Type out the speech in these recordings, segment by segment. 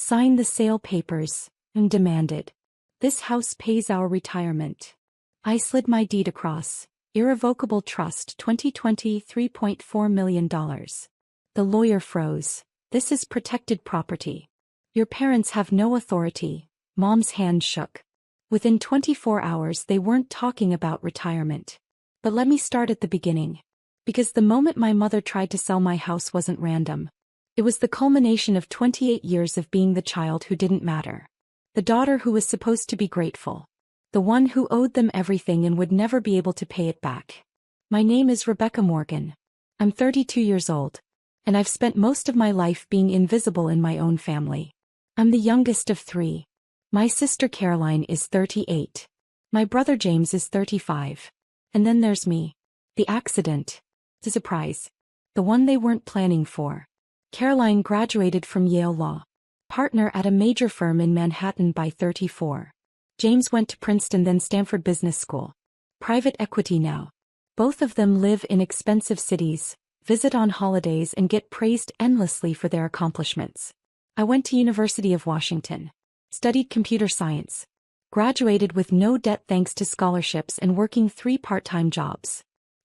Sign the sale papers, and demanded. This house pays our retirement. I slid my deed across. Irrevocable trust 2020 $3.4 million. The lawyer froze. This is protected property. Your parents have no authority. Mom's hand shook. Within 24 hours they weren't talking about retirement. But let me start at the beginning. Because the moment my mother tried to sell my house wasn't random. It was the culmination of 28 years of being the child who didn't matter. The daughter who was supposed to be grateful. The one who owed them everything and would never be able to pay it back. My name is Rebecca Morgan. I'm 32 years old. And I've spent most of my life being invisible in my own family. I'm the youngest of 3. My sister Caroline is 38. My brother James is 35. And then there's me. The accident. The surprise. The one they weren't planning for. Caroline graduated from Yale Law. Partner at a major firm in Manhattan by 34. James went to Princeton then Stanford Business School. Private equity now. Both of them live in expensive cities, visit on holidays and get praised endlessly for their accomplishments. I went to University of Washington. Studied computer science. Graduated with no debt thanks to scholarships and working 3 part-time jobs.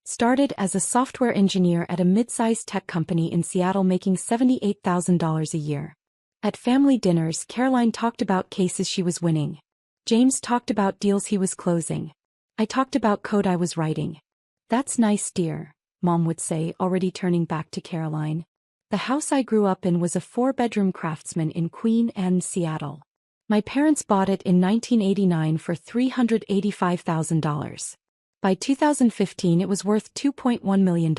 Started as a software engineer at a mid-sized tech company in Seattle making $78,000 a year. At family dinners, Caroline talked about cases she was winning. James talked about deals he was closing. I talked about code I was writing. That's nice, dear, Mom would say, already turning back to Caroline. The house I grew up in was a 4-bedroom Craftsman in Queen Anne, Seattle. My parents bought it in 1989 for $385,000. By 2015 it was worth $2.1 million.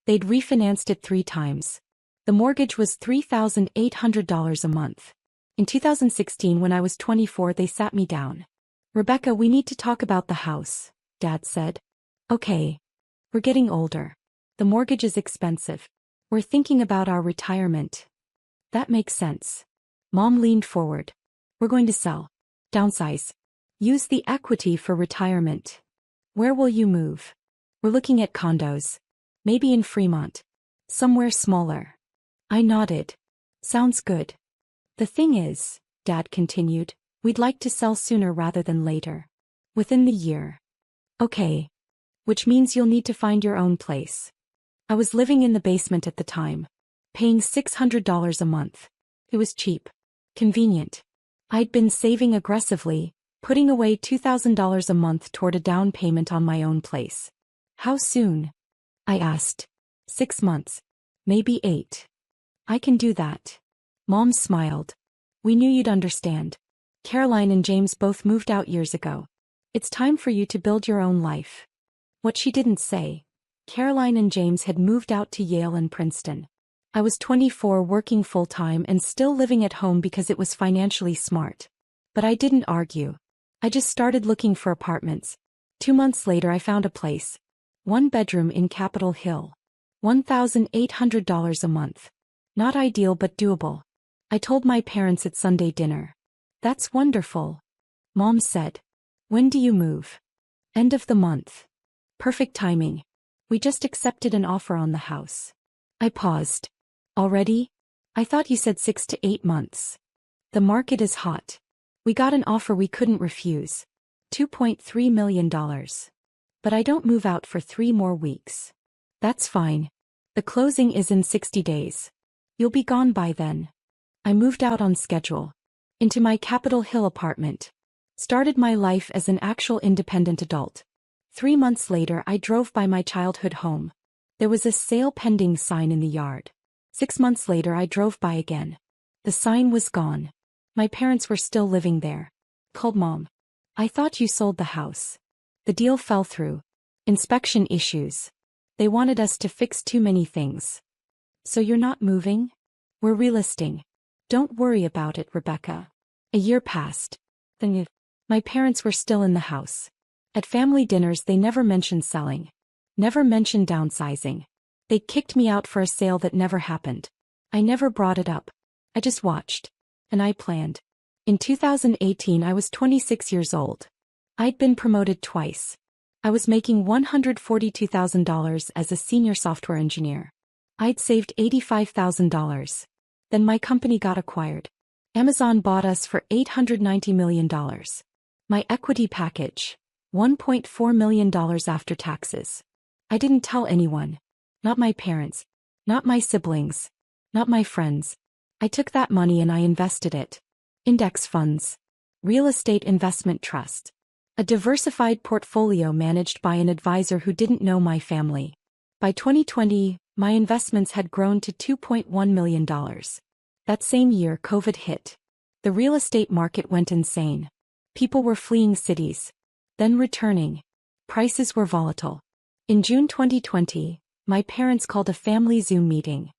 They'd refinanced it 3 times. The mortgage was $3,800 a month. In 2016 when I was 24 they sat me down. Rebecca, we need to talk about the house, Dad said. Okay. We're getting older. The mortgage is expensive. We're thinking about our retirement. That makes sense. Mom leaned forward. We're going to sell. Downsize. Use the equity for retirement. Where will you move? We're looking at condos. Maybe in Fremont. Somewhere smaller. I nodded. Sounds good. The thing is, Dad continued, we'd like to sell sooner rather than later. Within the year. Okay. Which means you'll need to find your own place. I was living in the basement at the time. Paying $600 a month. It was cheap. Convenient. I'd been saving aggressively, putting away $2,000 a month toward a down payment on my own place. How soon? I asked. 6 months. Maybe 8. I can do that. Mom smiled. We knew you'd understand. Caroline and James both moved out years ago. It's time for you to build your own life. What she didn't say, Caroline and James had moved out to Yale and Princeton. I was 24 working full-time and still living at home because it was financially smart. But I didn't argue. I just started looking for apartments. 2 months later I found a place. 1 bedroom in Capitol Hill. $1,800 a month. Not ideal but doable. I told my parents at Sunday dinner. That's wonderful. Mom said. When do you move? End of the month. Perfect timing. We just accepted an offer on the house. I paused. Already? I thought you said 6 to 8 months. The market is hot. We got an offer we couldn't refuse. $2.3 million. But I don't move out for 3 more weeks. That's fine. The closing is in 60 days. You'll be gone by then. I moved out on schedule. Into my Capitol Hill apartment. Started my life as an actual independent adult. 3 months later I drove by my childhood home. There was a sale pending sign in the yard. 6 months later I drove by again. The sign was gone. My parents were still living there. Called Mom. I thought you sold the house. The deal fell through. Inspection issues. They wanted us to fix too many things. So you're not moving? We're relisting. Don't worry about it, Rebecca. A year passed. Then my parents were still in the house. At family dinners they never mentioned selling. Never mentioned downsizing. They kicked me out for a sale that never happened. I never brought it up. I just watched. And I planned. In 2018 I was 26 years old. I'd been promoted twice. I was making $142,000 as a senior software engineer. I'd saved $85,000. Then my company got acquired. Amazon bought us for $890 million. My equity package, $1.4 million after taxes. I didn't tell anyone. Not my parents. Not my siblings. Not my friends. I took that money and I invested it. Index funds. Real estate investment trust. A diversified portfolio managed by an advisor who didn't know my family. By 2020, my investments had grown to $2.1 million. That same year, COVID hit. The real estate market went insane. People were fleeing cities. Then returning. Prices were volatile. In June 2020, my parents called a family Zoom meeting.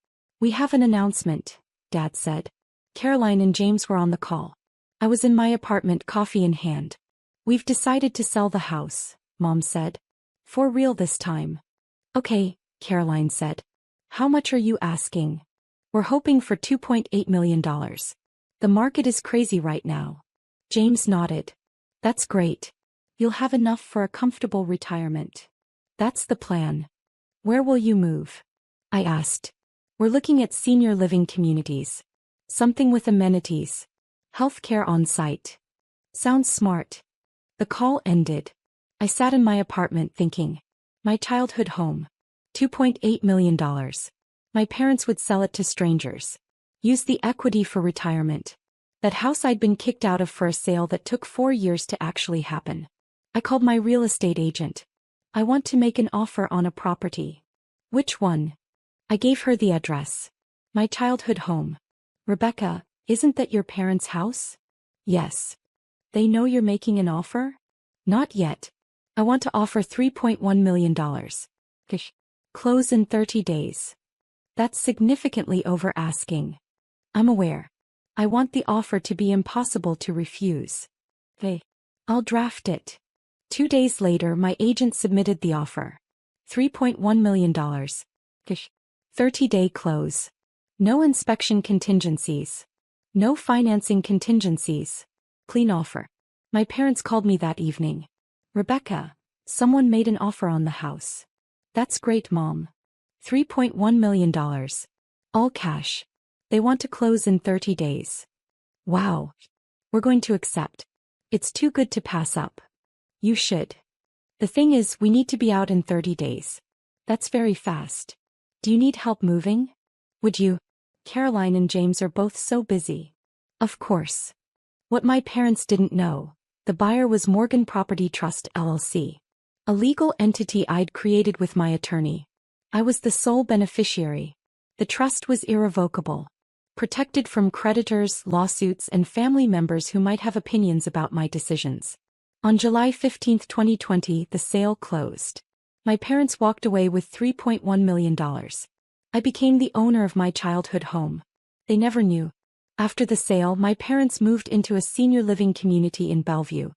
"We have an announcement," Dad said. Caroline and James were on the call. I was in my apartment, coffee in hand. "We've decided to sell the house," Mom said. "For real this time." "Okay," Caroline said. "How much are you asking?" "We're hoping for $2.8 million. The market is crazy right now." James nodded. "That's great. You'll have enough for a comfortable retirement." "That's the plan." "Where will you move?" I asked. "We're looking at senior living communities. Something with amenities. Healthcare on site." "Sounds smart." The call ended. I sat in my apartment thinking. My childhood home. $2.8 million. My parents would sell it to strangers. Use the equity for retirement. That house I'd been kicked out of for a sale that took 4 years to actually happen. I called my real estate agent. "I want to make an offer on a property." "Which one?" I gave her the address. "My childhood home." "Rebecca, isn't that your parents' house?" "Yes." "They know you're making an offer?" "Not yet. I want to offer $3.1 million. Kish. Close in 30 days. That's significantly over asking." "I'm aware. I want the offer to be impossible to refuse." "Hey. I'll draft it." 2 days later, my agent submitted the offer. $3.1 million. Kish. 30-day close. No inspection contingencies. No financing contingencies. Clean offer. My parents called me that evening. "Rebecca, someone made an offer on the house." "That's great, Mom." $3.1 million. All cash. They want to close in 30 days. "Wow. We're going to accept. It's too good to pass up." "You should. The thing is, we need to be out in 30 days. That's very fast. Do you need help moving? Would you?" Caroline and James are both so busy. Of course. What my parents didn't know, the buyer was Morgan Property Trust LLC. A legal entity I'd created with my attorney. I was the sole beneficiary. The trust was irrevocable. Protected from creditors, lawsuits, and family members who might have opinions about my decisions. On July 15, 2020, the sale closed. My parents walked away with $3.1 million. I became the owner of my childhood home. They never knew. After the sale, my parents moved into a senior living community in Bellevue.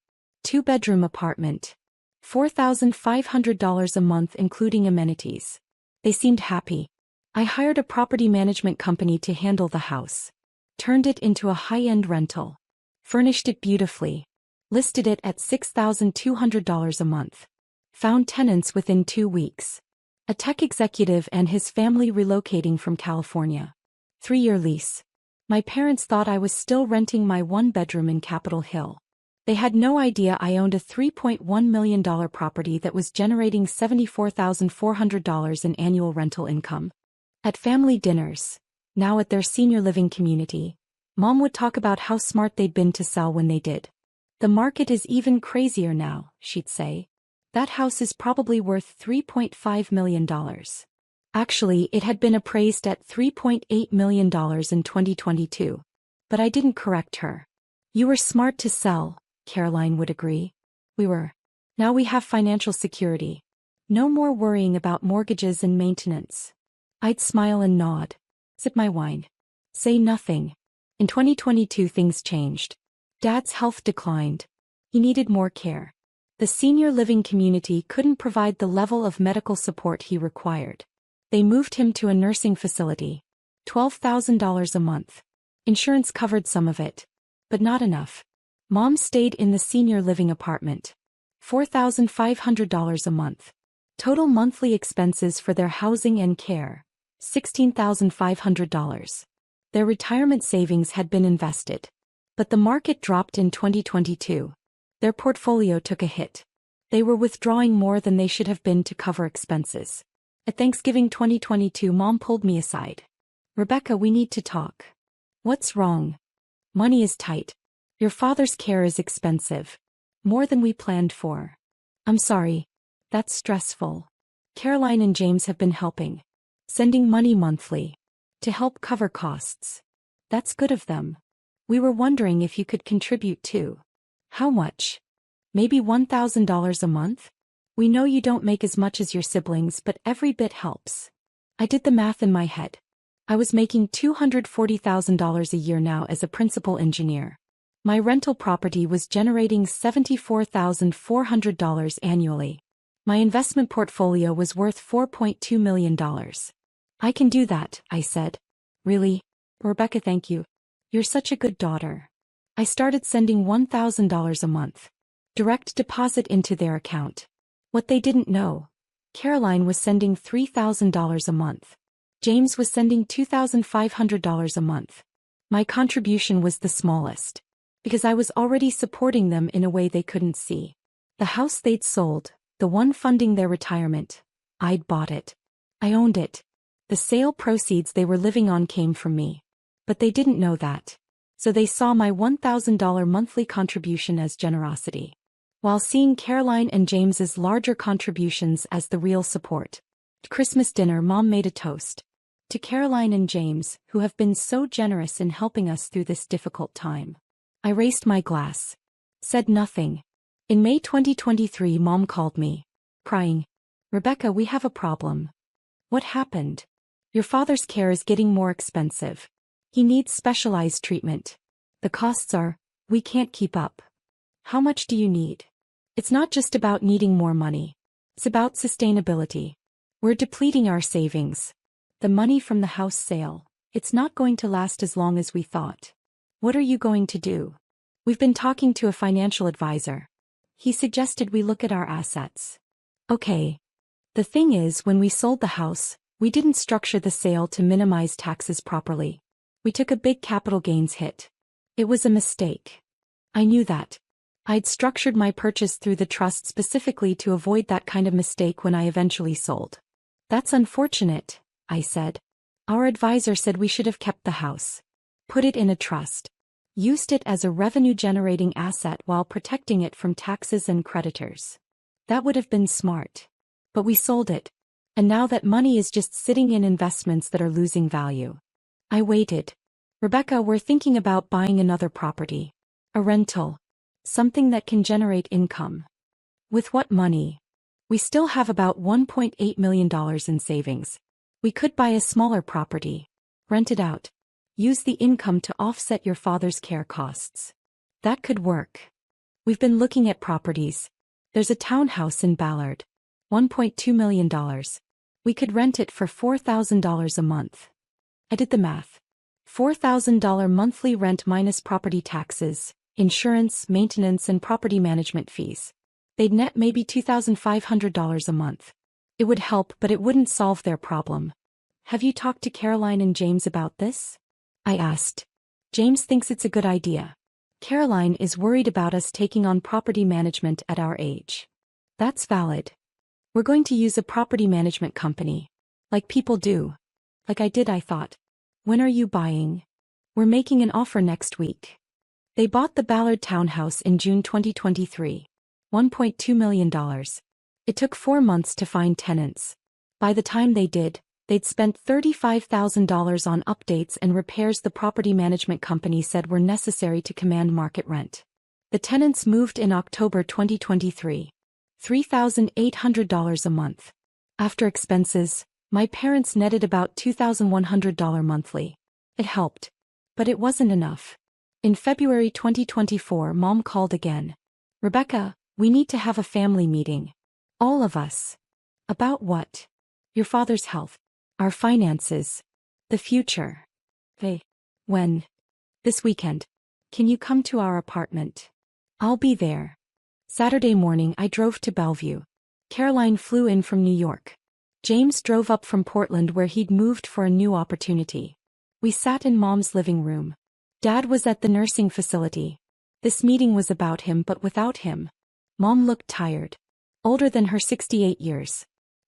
2-bedroom apartment. $4,500 a month including amenities. They seemed happy. I hired a property management company to handle the house. Turned it into a high-end rental. Furnished it beautifully. Listed it at $6,200 a month. Found tenants within 2 weeks. A tech executive and his family relocating from California. 3-year lease. My parents thought I was still renting my 1-bedroom in Capitol Hill. They had no idea I owned a $3.1 million property that was generating $74,400 in annual rental income. At family dinners, now at their senior living community, Mom would talk about how smart they'd been to sell when they did. "The market is even crazier now," she'd say. "That house is probably worth $3.5 million. Actually, it had been appraised at $3.8 million in 2022. But I didn't correct her. "You were smart to sell," Caroline would agree. "We were. Now we have financial security. No more worrying about mortgages and maintenance." I'd smile and nod. Sip my wine. Say nothing. In 2022 things changed. Dad's health declined. He needed more care. The senior living community couldn't provide the level of medical support he required. They moved him to a nursing facility. $12,000 a month. Insurance covered some of it. But not enough. Mom stayed in the senior living apartment. $4,500 a month. Total monthly expenses for their housing and care. $16,500. Their retirement savings had been invested. But the market dropped in 2022. Their portfolio took a hit. They were withdrawing more than they should have been to cover expenses. At Thanksgiving 2022, Mom pulled me aside. "Rebecca, we need to talk." "What's wrong?" "Money is tight. Your father's care is expensive. More than we planned for." "I'm sorry. That's stressful." "Caroline and James have been helping. Sending money monthly. To help cover costs." "That's good of them. We were wondering if you could contribute too." "How much?" "Maybe $1,000 a month? We know you don't make as much as your siblings, but every bit helps." I did the math in my head. I was making $240,000 a year now as a principal engineer. My rental property was generating $74,400 annually. My investment portfolio was worth $4.2 million. "I can do that," I said. "Really? Rebecca, thank you. You're such a good daughter." I started sending $1,000 a month. Direct deposit into their account. What they didn't know, Caroline was sending $3,000 a month. James was sending $2,500 a month. My contribution was the smallest, because I was already supporting them in a way they couldn't see. The house they'd sold, the one funding their retirement, I'd bought it. I owned it. The sale proceeds they were living on came from me. But they didn't know that. So they saw my $1,000 monthly contribution as generosity, while seeing Caroline and James's larger contributions as the real support. At Christmas dinner, Mom made a toast. "To Caroline and James, who have been so generous in helping us through this difficult time." I raised my glass. Said nothing. In May 2023, Mom called me, crying. "Rebecca, we have a problem." "What happened?" "Your father's care is getting more expensive. He needs specialized treatment. The costs we can't keep up." "How much do you need?" "It's not just about needing more money. It's about sustainability. We're depleting our savings. The money from the house sale, it's not going to last as long as we thought." "What are you going to do?" "We've been talking to a financial advisor. He suggested we look at our assets." "Okay. The thing is, when we sold the house, we didn't structure the sale to minimize taxes properly. We took a big capital gains hit. It was a mistake. I knew that. I'd structured my purchase through the trust specifically to avoid that kind of mistake when I eventually sold." "That's unfortunate," I said. "Our advisor said we should have kept the house. Put it in a trust. Used it as a revenue-generating asset while protecting it from taxes and creditors. That would have been smart. But we sold it. And now that money is just sitting in investments that are losing value." I waited. "Rebecca, we're thinking about buying another property. A rental. Something that can generate income." "With what money?" "We still have about $1.8 million in savings. We could buy a smaller property. Rent it out. Use the income to offset your father's care costs." "That could work. We've been looking at properties. There's a townhouse in Ballard. $1.2 million. We could rent it for $4,000 a month." I did the math. $4,000 monthly rent minus property taxes, insurance, maintenance, and property management fees. They'd net maybe $2,500 a month. It would help, but it wouldn't solve their problem. "Have you talked to Caroline and James about this?" I asked. "James thinks it's a good idea. Caroline is worried about us taking on property management at our age." "That's valid. We're going to use a property management company. Like people do. Like I did, I thought. When are you buying?" "We're making an offer next week." They bought the Ballard townhouse in June 2023. $1.2 million. It took 4 months to find tenants. By the time they did, they'd spent $35,000 on updates and repairs the property management company said were necessary to command market rent. The tenants moved in October 2023. $3,800 a month. After expenses, my parents netted about $2,100 monthly. It helped. But it wasn't enough. In February 2024, Mom called again. "Rebecca, we need to have a family meeting. All of us." "About what?" "Your father's health. Our finances. The future." "Hey. When?" "This weekend. Can you come to our apartment?" "I'll be there." Saturday morning I drove to Bellevue. Caroline flew in from New York. James drove up from Portland where he'd moved for a new opportunity. We sat in Mom's living room. Dad was at the nursing facility. This meeting was about him, but without him. Mom looked tired. Older than her 68 years.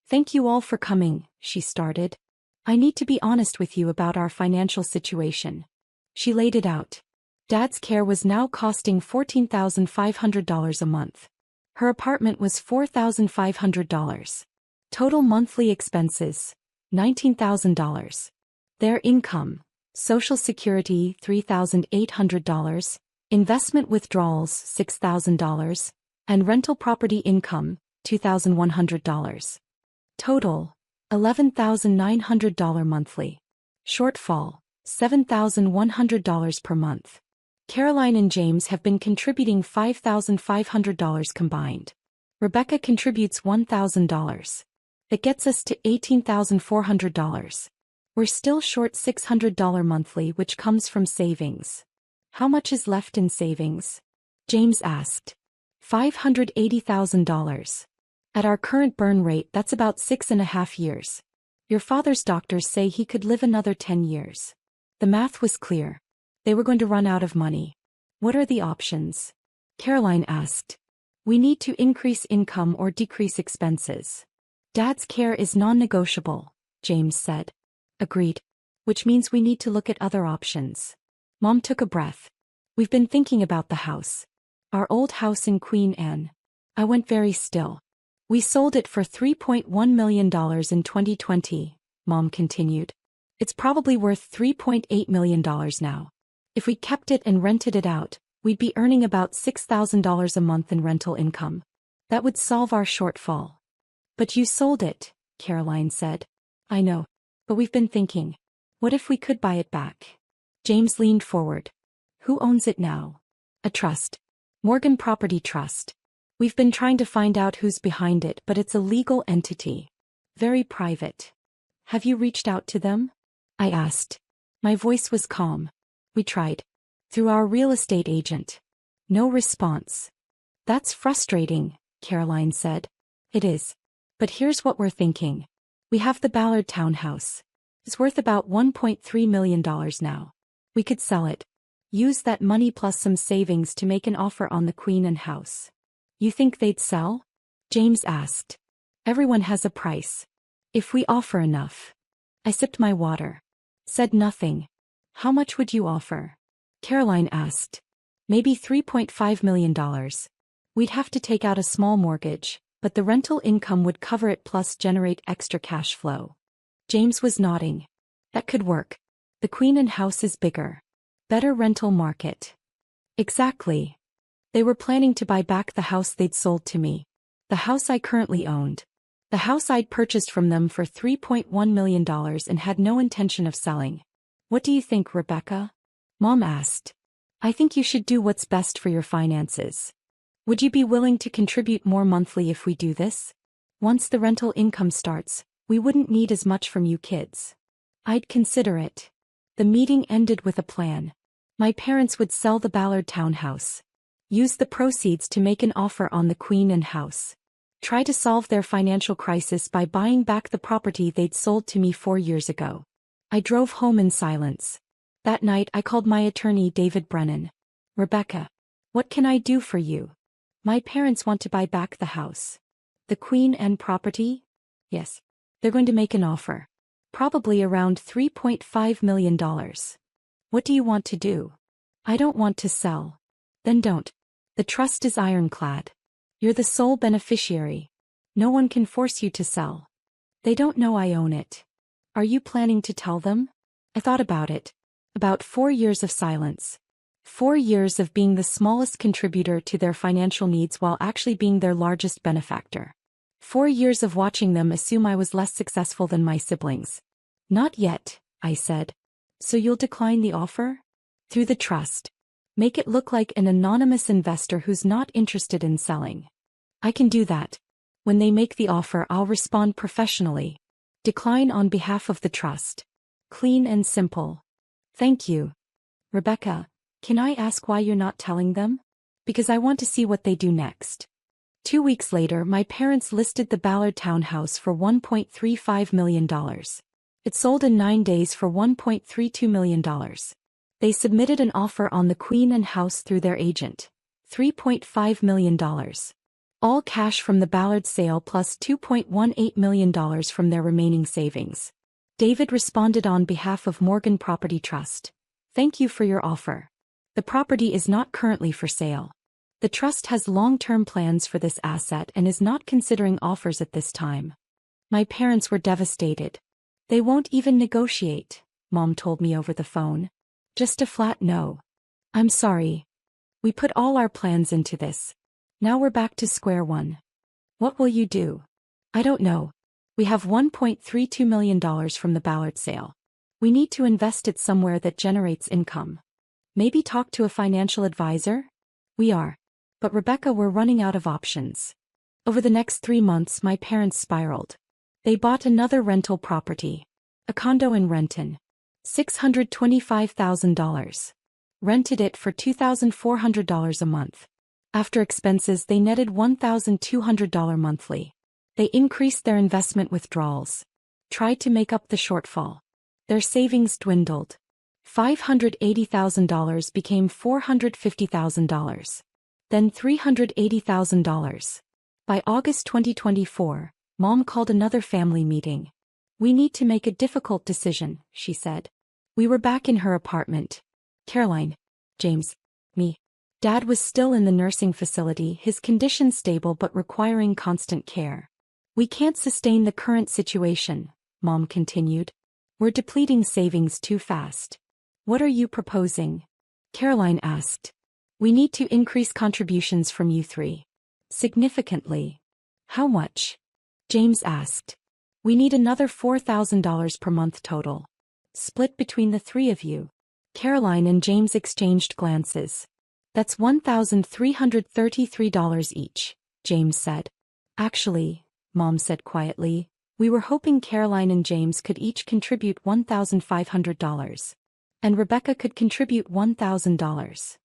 Thank you all for coming, she started. I need to be honest with you about our financial situation. She laid it out. Dad's care was now costing $14,500 a month. Her apartment was $4,500. Total monthly expenses, $19,000. Their income, Social Security $3,800, investment withdrawals $6,000, and rental property income $2,100. Total, $11,900 monthly. Shortfall, $7,100 per month. Caroline and James have been contributing $5,500 combined. Rebecca contributes $1,000. That gets us to $18,400. We're still short $600 monthly, which comes from savings. How much is left in savings? James asked. $580,000. At our current burn rate, that's about 6.5 years. Your father's doctors say he could live another 10 years. The math was clear. They were going to run out of money. What are the options? Caroline asked. We need to increase income or decrease expenses. Dad's care is non-negotiable, James said. Agreed. Which means we need to look at other options. Mom took a breath. We've been thinking about the house. Our old house in Queen Anne. I went very still. We sold it for $3.1 million in 2020, Mom continued. It's probably worth $3.8 million now. If we kept it and rented it out, we'd be earning about $6,000 a month in rental income. That would solve our shortfall. But you sold it, Caroline said. I know. But we've been thinking. What if we could buy it back? James leaned forward. Who owns it now? A trust. Morgan Property Trust. We've been trying to find out who's behind it, but it's a legal entity. Very private. Have you reached out to them? I asked. My voice was calm. We tried. Through our real estate agent. No response. That's frustrating, Caroline said. It is. But here's what we're thinking. We have the Ballard townhouse. It's worth about $1.3 million now. We could sell it. Use that money plus some savings to make an offer on the Queen Anne house. You think they'd sell? James asked. Everyone has a price. If we offer enough. I sipped my water. Said nothing. How much would you offer? Caroline asked. Maybe $3.5 million. We'd have to take out a small mortgage, but the rental income would cover it plus generate extra cash flow. James was nodding. That could work. The Queen Anne house is bigger. Better rental market. Exactly. They were planning to buy back the house they'd sold to me. The house I currently owned. The house I'd purchased from them for $3.1 million and had no intention of selling. What do you think, Rebecca? Mom asked. I think you should do what's best for your finances. Would you be willing to contribute more monthly if we do this? Once the rental income starts, we wouldn't need as much from you kids. I'd consider it. The meeting ended with a plan. My parents would sell the Ballard townhouse. Use the proceeds to make an offer on the Queen Anne house. Try to solve their financial crisis by buying back the property they'd sold to me 4 years ago. I drove home in silence. That night I called my attorney David Brennan. Rebecca, what can I do for you? My parents want to buy back the house. The Queen Anne property? Yes. They're going to make an offer. Probably around $3.5 million. What do you want to do? I don't want to sell. Then don't. The trust is ironclad. You're the sole beneficiary. No one can force you to sell. They don't know I own it. Are you planning to tell them? I thought about it. About 4 years of silence. 4 years of being the smallest contributor to their financial needs while actually being their largest benefactor. 4 years of watching them assume I was less successful than my siblings. Not yet, I said. So you'll decline the offer? Through the trust. Make it look like an anonymous investor who's not interested in selling. I can do that. When they make the offer, I'll respond professionally. Decline on behalf of the trust. Clean and simple. Thank you. Rebecca, can I ask why you're not telling them? Because I want to see what they do next. 2 weeks later, my parents listed the Ballard townhouse for $1.35 million. It sold in 9 days for $1.32 million. They submitted an offer on the Queen and House through their agent. $3.5 million. All cash from the Ballard sale plus $2.18 million from their remaining savings. David responded on behalf of Morgan Property Trust. Thank you for your offer. The property is not currently for sale. The trust has long-term plans for this asset and is not considering offers at this time. My parents were devastated. They won't even negotiate, Mom told me over the phone. Just a flat no. I'm sorry. We put all our plans into this. Now we're back to square one. What will you do? I don't know. We have $1.32 million from the Ballard sale. We need to invest it somewhere that generates income. Maybe talk to a financial advisor? We are. But Rebecca, we're running out of options. Over the next 3 months, my parents spiraled. They bought another rental property. A condo in Renton. $625,000. Rented it for $2,400 a month. After expenses, they netted $1,200 monthly. They increased their investment withdrawals. Tried to make up the shortfall. Their savings dwindled. $580,000 became $450,000. Then $380,000. By August 2024, Mom called another family meeting. We need to make a difficult decision, she said. We were back in her apartment. Caroline, James, me. Dad was still in the nursing facility, his condition stable but requiring constant care. We can't sustain the current situation, Mom continued. We're depleting savings too fast. What are you proposing? Caroline asked. We need to increase contributions from you three. Significantly. How much? James asked. We need another $4,000 per month total. Split between the three of you. Caroline and James exchanged glances. That's $1,333 each, James said. Actually, Mom said quietly, we were hoping Caroline and James could each contribute $1,500. And Rebecca could contribute $1,000.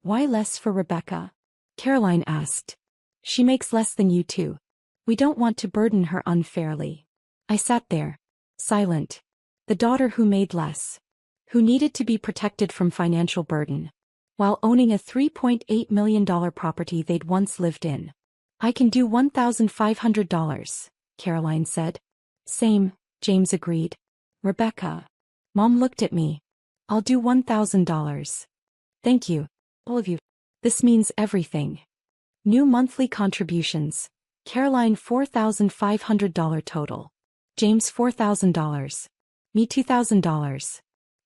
Why less for Rebecca? Caroline asked. She makes less than you two. We don't want to burden her unfairly. I sat there, silent. The daughter who made less. Who needed to be protected from financial burden. While owning a $3.8 million property they'd once lived in. I can do $1,500, Caroline said. Same, James agreed. Rebecca. Mom looked at me. I'll do $1,000. Thank you. All of you. This means everything. New monthly contributions. Caroline $4,500 total. James $4,000. Me $2,000.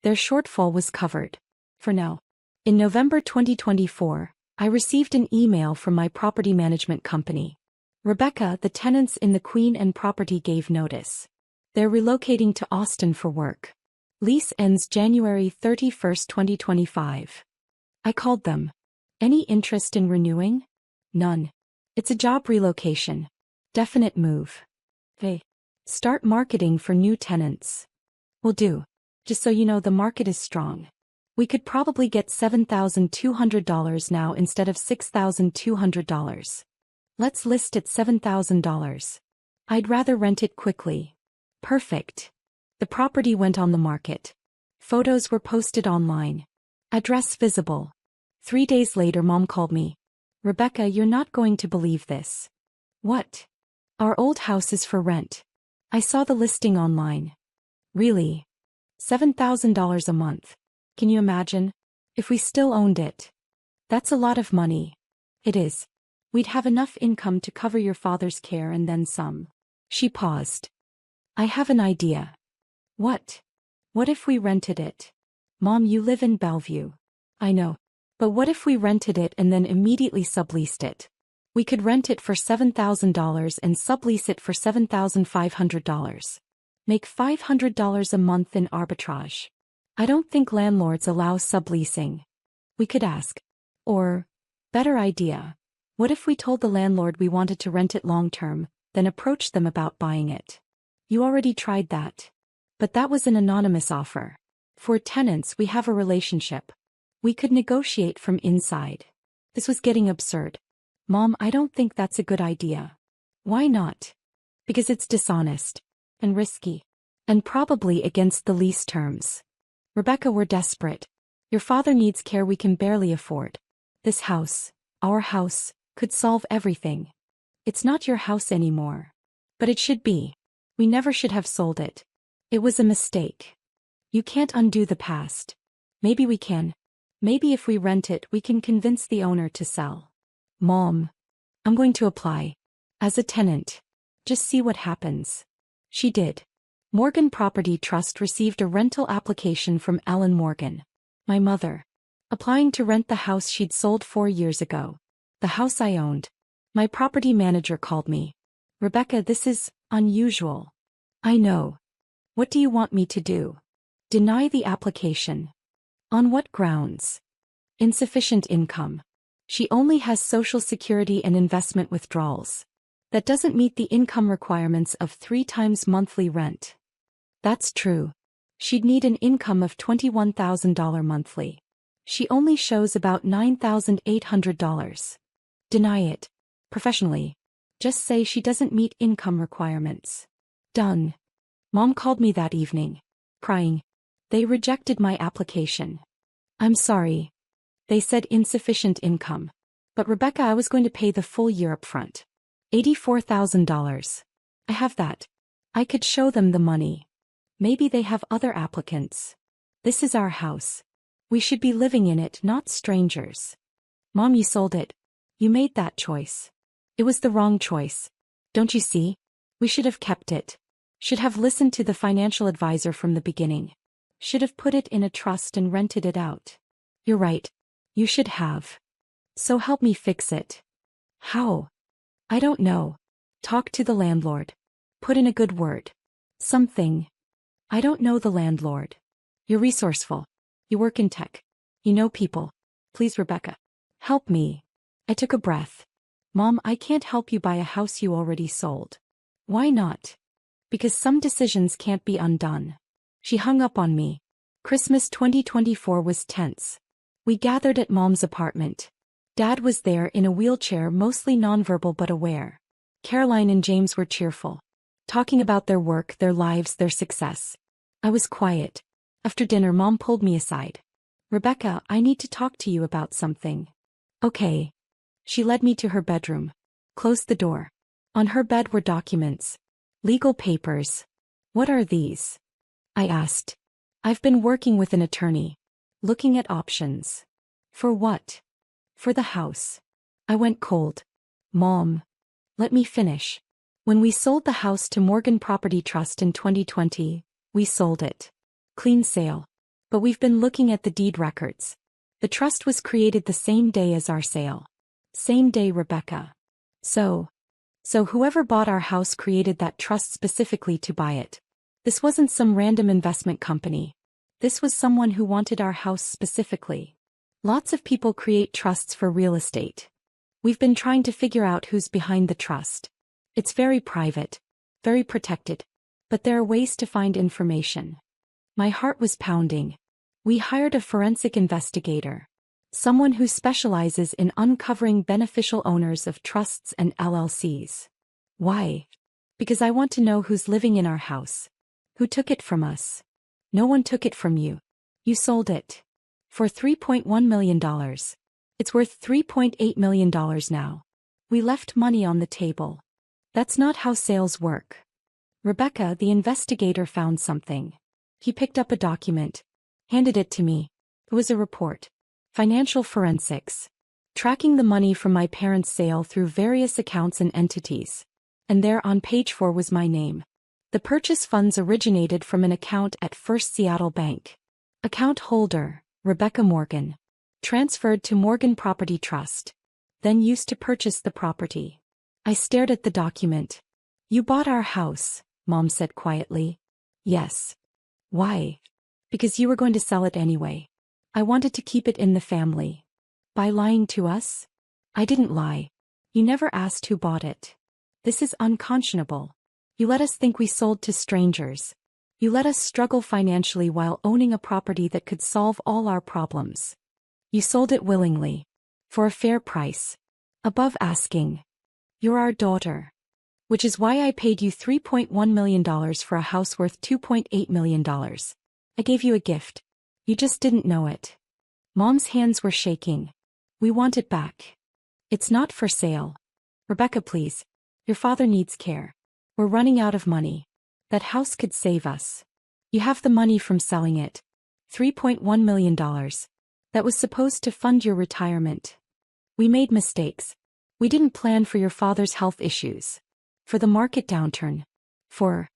Their shortfall was covered. For now. In November 2024, I received an email from my property management company. Rebecca, the tenants in the Queen and property gave notice. They're relocating to Austin for work. Lease ends January 31, 2025. I called them. Any interest in renewing? None. It's a job relocation. Definite move. They start marketing for new tenants. Will do. Just so you know, the market is strong. We could probably get $7,200 now instead of $6,200. Let's list at $7,000. I'd rather rent it quickly. Perfect. The property went on the market. Photos were posted online. Address visible. 3 days later, Mom called me. Rebecca, you're not going to believe this. What? Our old house is for rent. I saw the listing online. Really? $7,000 a month. Can you imagine? If we still owned it. That's a lot of money. It is. We'd have enough income to cover your father's care and then some. She paused. I have an idea. What? What if we rented it? Mom, you live in Bellevue. I know. But what if we rented it and then immediately subleased it? We could rent it for $7,000 and sublease it for $7,500. Make $500 a month in arbitrage. I don't think landlords allow subleasing. We could ask. Or, better idea. What if we told the landlord we wanted to rent it long-term, then approached them about buying it? You already tried that. But that was an anonymous offer. For tenants, we have a relationship. We could negotiate from inside. This was getting absurd. Mom, I don't think that's a good idea. Why not? Because it's dishonest. And risky. And probably against the lease terms. Rebecca, we're desperate. Your father needs care we can barely afford. This house, our house, could solve everything. It's not your house anymore. But it should be. We never should have sold it. It was a mistake. You can't undo the past. Maybe we can. Maybe if we rent it, we can convince the owner to sell. Mom. I'm going to apply. As a tenant. Just see what happens. She did. Morgan Property Trust received a rental application from Ellen Morgan, my mother, applying to rent the house she'd sold 4 years ago. The house I owned. My property manager called me. Rebecca, this is unusual. I know. What do you want me to do? Deny the application. On what grounds? Insufficient income. She only has Social Security and investment withdrawals. That doesn't meet the income requirements of 3 times monthly rent. That's true. She'd need an income of $21,000 monthly. She only shows about $9,800. Deny it. Professionally. Just say she doesn't meet income requirements. Done. Mom called me that evening, crying. They rejected my application. I'm sorry. They said insufficient income. But Rebecca, I was going to pay the full year up front. $84,000. I have that. I could show them the money. Maybe they have other applicants. This is our house. We should be living in it, not strangers. Mom, you sold it. You made that choice. It was the wrong choice. Don't you see? We should have kept it. Should have listened to the financial advisor from the beginning. Should have put it in a trust and rented it out. You're right. You should have. So help me fix it. How? I don't know. Talk to the landlord. Put in a good word. Something. I don't know the landlord. You're resourceful. You work in tech. You know people. Please, Rebecca. Help me. I took a breath. Mom, I can't help you buy a house you already sold. Why not? Because some decisions can't be undone. She hung up on me. Christmas 2024 was tense. We gathered at Mom's apartment. Dad was there in a wheelchair, mostly nonverbal but aware. Caroline and James were cheerful, talking about their work, their lives, their success. I was quiet. After dinner, Mom pulled me aside. Rebecca, I need to talk to you about something. Okay. She led me to her bedroom. Closed the door. On her bed were documents. Legal papers. What are these? I asked. I've been working with an attorney. Looking at options. For what? For the house. I went cold. Mom. Let me finish. When we sold the house to Morgan Property Trust in 2020, we sold it. Clean sale. But we've been looking at the deed records. The trust was created the same day as our sale. Same day, Rebecca. So whoever bought our house created that trust specifically to buy it. This wasn't some random investment company. This was someone who wanted our house specifically. Lots of people create trusts for real estate. We've been trying to figure out who's behind the trust. It's very private, very protected, but there are ways to find information. My heart was pounding. We hired a forensic investigator. Someone who specializes in uncovering beneficial owners of trusts and LLCs. Why? Because I want to know who's living in our house. Who took it from us? No one took it from you. You sold it. For $3.1 million. It's worth $3.8 million now. We left money on the table. That's not how sales work. Rebecca, the investigator, found something. He picked up a document. Handed it to me. It was a report. Financial forensics. Tracking the money from my parents' sale through various accounts and entities. And there on page 4 was my name. The purchase funds originated from an account at First Seattle Bank. Account holder, Rebecca Morgan. Transferred to Morgan Property Trust. Then used to purchase the property. I stared at the document. You bought our house, Mom said quietly. Yes. Why? Because you were going to sell it anyway. I wanted to keep it in the family. By lying to us? I didn't lie. You never asked who bought it. This is unconscionable. You let us think we sold to strangers. You let us struggle financially while owning a property that could solve all our problems. You sold it willingly. For a fair price. Above asking. You're our daughter. Which is why I paid you $3.1 million for a house worth $2.8 million. I gave you a gift. You just didn't know it. Mom's hands were shaking. We want it back. It's not for sale. Rebecca, please. Your father needs care. We're running out of money. That house could save us. You have the money from selling it. $3.1 million. That was supposed to fund your retirement. We made mistakes. We didn't plan for your father's health issues. For the market downturn. For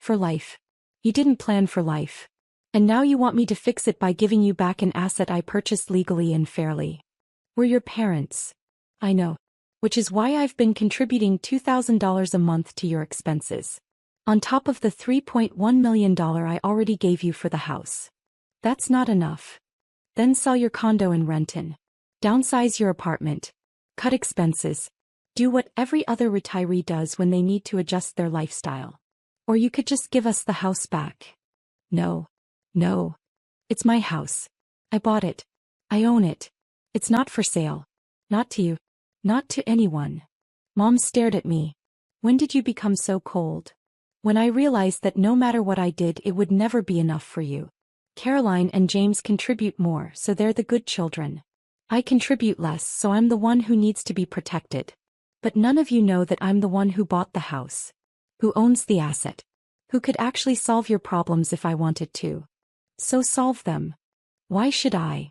life. You didn't plan for life. And now you want me to fix it by giving you back an asset I purchased legally and fairly. We're your parents. I know. Which is why I've been contributing $2,000 a month to your expenses. On top of the $3.1 million I already gave you for the house. That's not enough. Then sell your condo in Renton. Downsize your apartment. Cut expenses. Do what every other retiree does when they need to adjust their lifestyle. Or you could just give us the house back. No. No. It's my house. I bought it. I own it. It's not for sale. Not to you. Not to anyone. Mom stared at me. When did you become so cold? When I realized that no matter what I did, it would never be enough for you. Caroline and James contribute more, so they're the good children. I contribute less, so I'm the one who needs to be protected. But none of you know that I'm the one who bought the house. Who owns the asset. Who could actually solve your problems if I wanted to. So solve them. Why should I?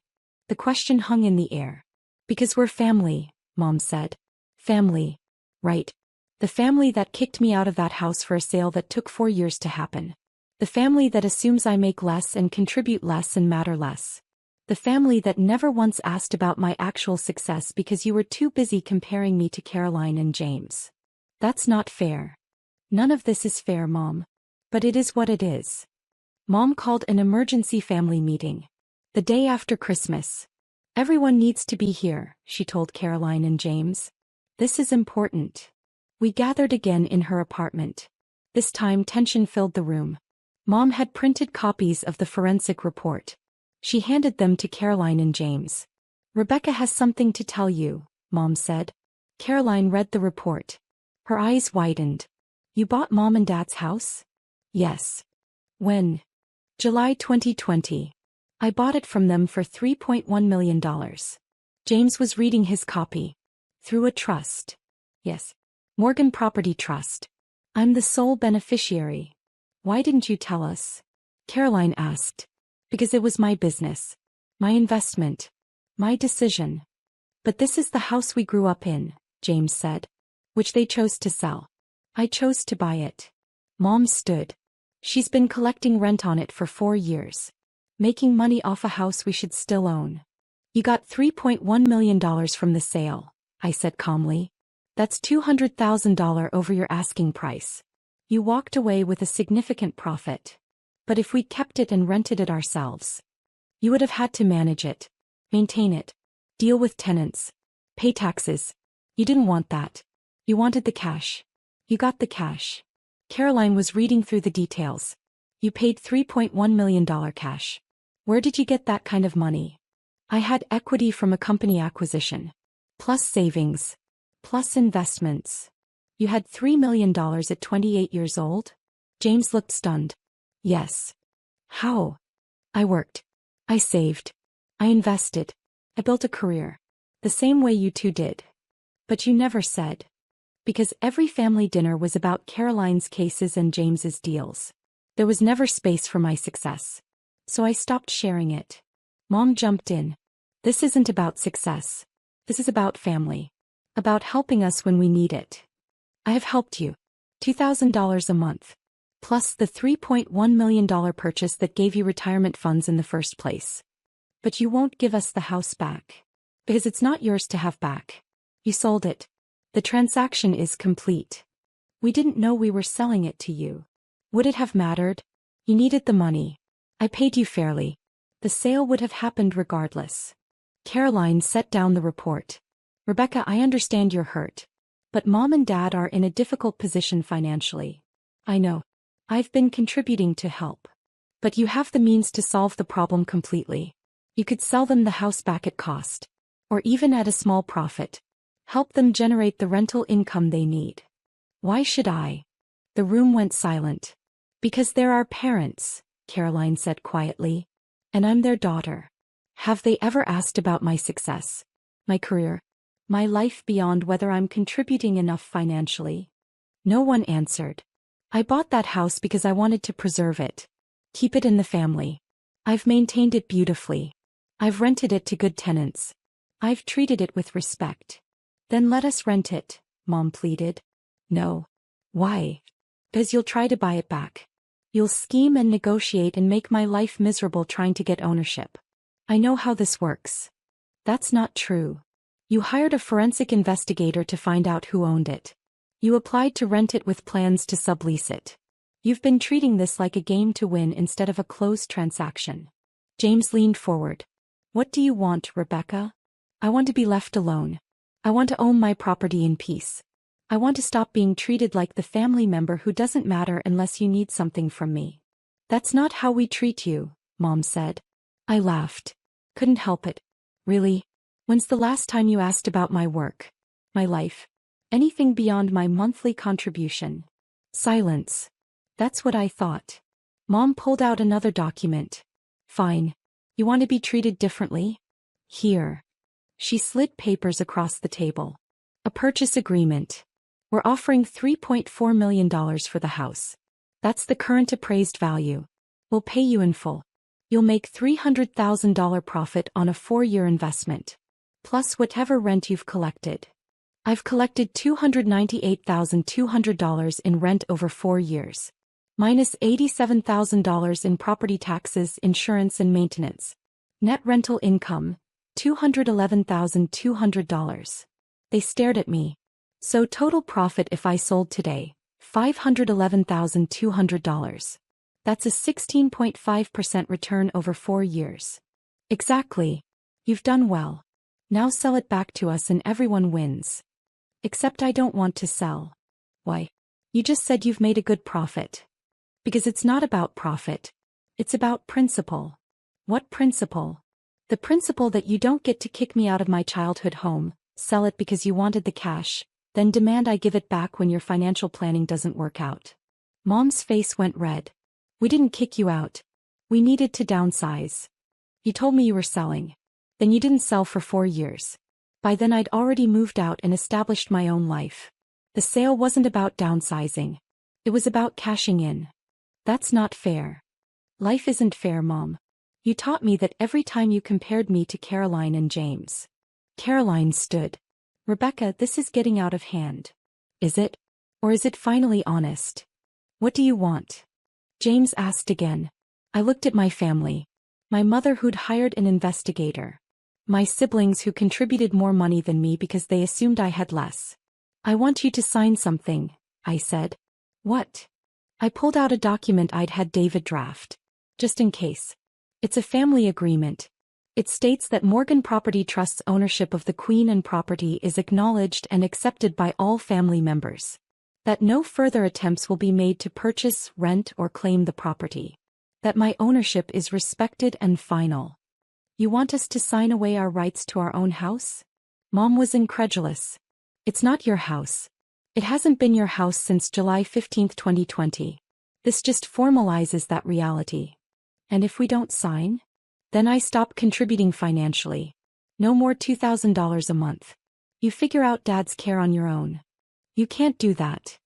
The question hung in the air. Because we're family, Mom said. Family. Right. The family that kicked me out of that house for a sale that took 4 years to happen. The family that assumes I make less and contribute less and matter less. The family that never once asked about my actual success because you were too busy comparing me to Caroline and James. That's not fair. None of this is fair, Mom. But it is what it is. Mom called an emergency family meeting. The day after Christmas. Everyone needs to be here, she told Caroline and James. This is important. We gathered again in her apartment. This time tension filled the room. Mom had printed copies of the forensic report. She handed them to Caroline and James. Rebecca has something to tell you, Mom said. Caroline read the report. Her eyes widened. You bought Mom and Dad's house? Yes. When? July 2020. I bought it from them for $3.1 million. James was reading his copy. Through a trust. Yes. Morgan Property Trust. I'm the sole beneficiary. Why didn't you tell us? Caroline asked. Because it was my business. My investment. My decision. But this is the house we grew up in, James said. Which they chose to sell. I chose to buy it. Mom stood. She's been collecting rent on it for 4 years. Making money off a house we should still own. You got $3.1 million from the sale, I said calmly. That's $200,000 over your asking price. You walked away with a significant profit. But if we kept it and rented it ourselves, you would have had to manage it, maintain it, deal with tenants, pay taxes. You didn't want that. You wanted the cash. You got the cash. Caroline was reading through the details. You paid $3.1 million cash. Where did you get that kind of money? I had equity from a company acquisition. Plus savings. Plus investments. You had $3 million at 28 years old? James looked stunned. Yes. How? I worked. I saved. I invested. I built a career. The same way you two did. But you never said. Because every family dinner was about Caroline's cases and James's deals. There was never space for my success. So I stopped sharing it. Mom jumped in. This isn't about success. This is about family. About helping us when we need it. I have helped you. $2,000 a month. Plus the $3.1 million purchase that gave you retirement funds in the first place. But you won't give us the house back. Because it's not yours to have back. You sold it. The transaction is complete. We didn't know we were selling it to you. Would it have mattered? You needed the money. I paid you fairly. The sale would have happened regardless. Caroline set down the report. Rebecca, I understand you're hurt. But Mom and Dad are in a difficult position financially. I know. I've been contributing to help. But you have the means to solve the problem completely. You could sell them the house back at cost. Or even at a small profit. Help them generate the rental income they need. Why should I? The room went silent. Because they're our parents, Caroline said quietly. And I'm their daughter. Have they ever asked about my success? My career? My life beyond whether I'm contributing enough financially? No one answered. I bought that house because I wanted to preserve it. Keep it in the family. I've maintained it beautifully. I've rented it to good tenants. I've treated it with respect. Then let us rent it, Mom pleaded. No. Why? Because you'll try to buy it back. You'll scheme and negotiate and make my life miserable trying to get ownership. I know how this works. That's not true. You hired a forensic investigator to find out who owned it. You applied to rent it with plans to sublease it. You've been treating this like a game to win instead of a closed transaction. James leaned forward. What do you want, Rebecca? I want to be left alone. I want to own my property in peace. I want to stop being treated like the family member who doesn't matter unless you need something from me. That's not how we treat you, Mom said. I laughed. Couldn't help it. Really? When's the last time you asked about my work? My life? Anything beyond my monthly contribution? Silence. That's what I thought. Mom pulled out another document. Fine. You want to be treated differently? Here. She slid papers across the table. A purchase agreement. We're offering $3.4 million for the house. That's the current appraised value. We'll pay you in full. You'll make $300,000 profit on a 4-year investment. Plus whatever rent you've collected. I've collected $298,200 in rent over 4 years. Minus $87,000 in property taxes, insurance and maintenance. Net rental income, $211,200. They stared at me. So total profit if I sold today, $511,200. That's a 16.5% return over 4 years. Exactly. You've done well. Now sell it back to us and everyone wins. Except I don't want to sell. Why? You just said you've made a good profit. Because it's not about profit. It's about principle. What principle? The principle that you don't get to kick me out of my childhood home, sell it because you wanted the cash, then demand I give it back when your financial planning doesn't work out. Mom's face went red. We didn't kick you out. We needed to downsize. You told me you were selling. Then you didn't sell for 4 years. By then I'd already moved out and established my own life. The sale wasn't about downsizing. It was about cashing in. That's not fair. Life isn't fair, Mom. You taught me that every time you compared me to Caroline and James. Caroline stood. Rebecca, this is getting out of hand. Is it? Or is it finally honest? What do you want? James asked again. I looked at my family. My mother who'd hired an investigator. My siblings who contributed more money than me because they assumed I had less. I want you to sign something, I said. What? I pulled out a document I'd had David draft. Just in case. It's a family agreement. It states that Morgan Property Trust's ownership of the Queen and property is acknowledged and accepted by all family members. That no further attempts will be made to purchase, rent, or claim the property. That my ownership is respected and final. You want us to sign away our rights to our own house? Mom was incredulous. It's not your house. It hasn't been your house since July 15, 2020. This just formalizes that reality. And if we don't sign? Then I stop contributing financially. No more $2,000 a month. You figure out Dad's care on your own. You can't do that.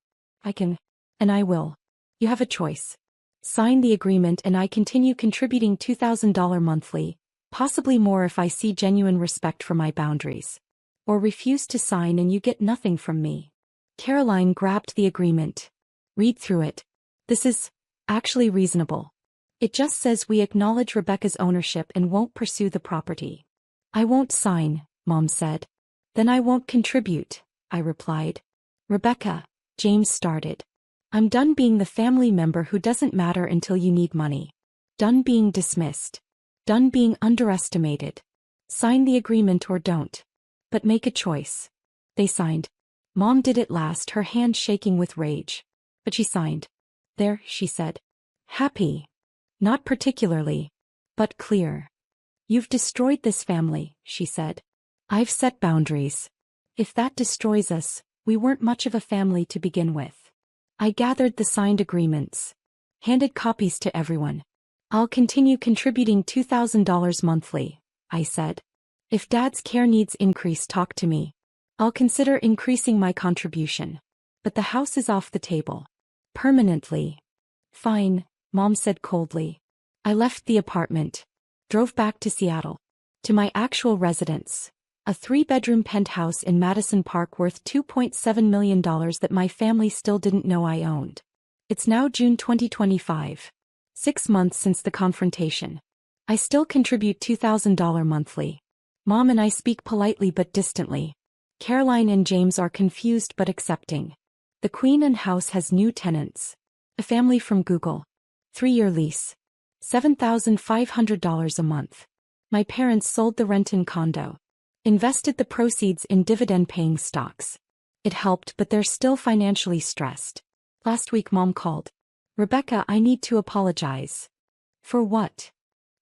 I can. And I will. You have a choice. Sign the agreement and I continue contributing $2,000 monthly, possibly more if I see genuine respect for my boundaries. Or refuse to sign and you get nothing from me. Caroline grabbed the agreement. Read through it. This is actually reasonable. It just says we acknowledge Rebecca's ownership and won't pursue the property. I won't sign, Mom said. Then I won't contribute, I replied. Rebecca, James started. I'm done being the family member who doesn't matter until you need money. Done being dismissed. Done being underestimated. Sign the agreement or don't. But make a choice. They signed. Mom did it last, her hand shaking with rage. But she signed. There, she said. Happy. Not particularly. But clear. You've destroyed this family, she said. I've set boundaries. If that destroys us, We weren't much of a family to begin with. I gathered the signed agreements. Handed copies to everyone. I'll continue contributing $2,000 monthly, I said. If Dad's care needs increase, talk to me. I'll consider increasing my contribution. But the house is off the table. Permanently. Fine, Mom said coldly. I left the apartment. Drove back to Seattle. To my actual residence. A 3-bedroom penthouse in Madison Park worth $2.7 million that my family still didn't know I owned. It's now June 2025. 6 months since the confrontation. I still contribute $2,000 monthly. Mom and I speak politely but distantly. Caroline and James are confused but accepting. The Queen Anne house has new tenants. A family from Google. 3-year lease. $7,500 a month. My parents sold the Renton condo. Invested the proceeds in dividend-paying stocks. It helped, but they're still financially stressed. Last week Mom called. Rebecca, I need to apologize. For what?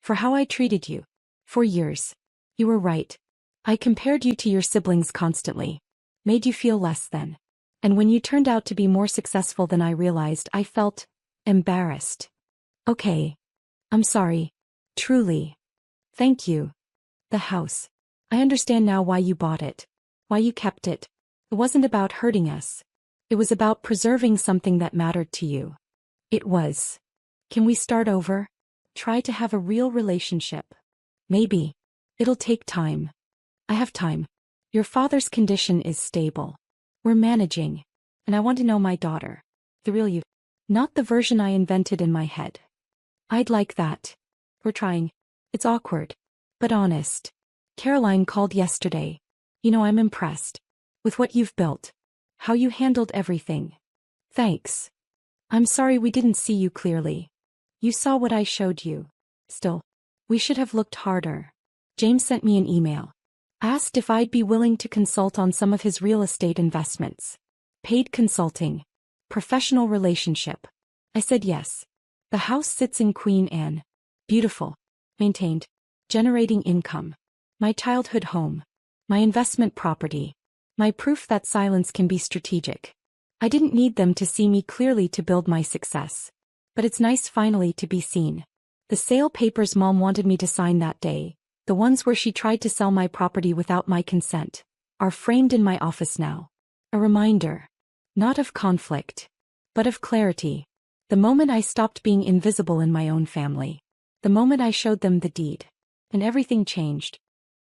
For how I treated you. For years. You were right. I compared you to your siblings constantly. Made you feel less than. And when you turned out to be more successful than I realized, I felt embarrassed. Okay. I'm sorry. Truly. Thank you. The house. I understand now why you bought it. Why you kept it. It wasn't about hurting us. It was about preserving something that mattered to you. It was. Can we start over? Try to have a real relationship. Maybe. It'll take time. I have time. Your father's condition is stable. We're managing. And I want to know my daughter. The real you. Not the version I invented in my head. I'd like that. We're trying. It's awkward. But honest. Caroline called yesterday. You know, I'm impressed. With what you've built. How you handled everything. Thanks. I'm sorry we didn't see you clearly. You saw what I showed you. Still. We should have looked harder. James sent me an email. Asked if I'd be willing to consult on some of his real estate investments. Paid consulting. Professional relationship. I said yes. The house sits in Queen Anne. Beautiful. Maintained. Generating income. My childhood home. My investment property. My proof that silence can be strategic. I didn't need them to see me clearly to build my success. But it's nice finally to be seen. The sale papers Mom wanted me to sign that day, the ones where she tried to sell my property without my consent, are framed in my office now. A reminder. Not of conflict. But of clarity. The moment I stopped being invisible in my own family. The moment I showed them the deed. And everything changed.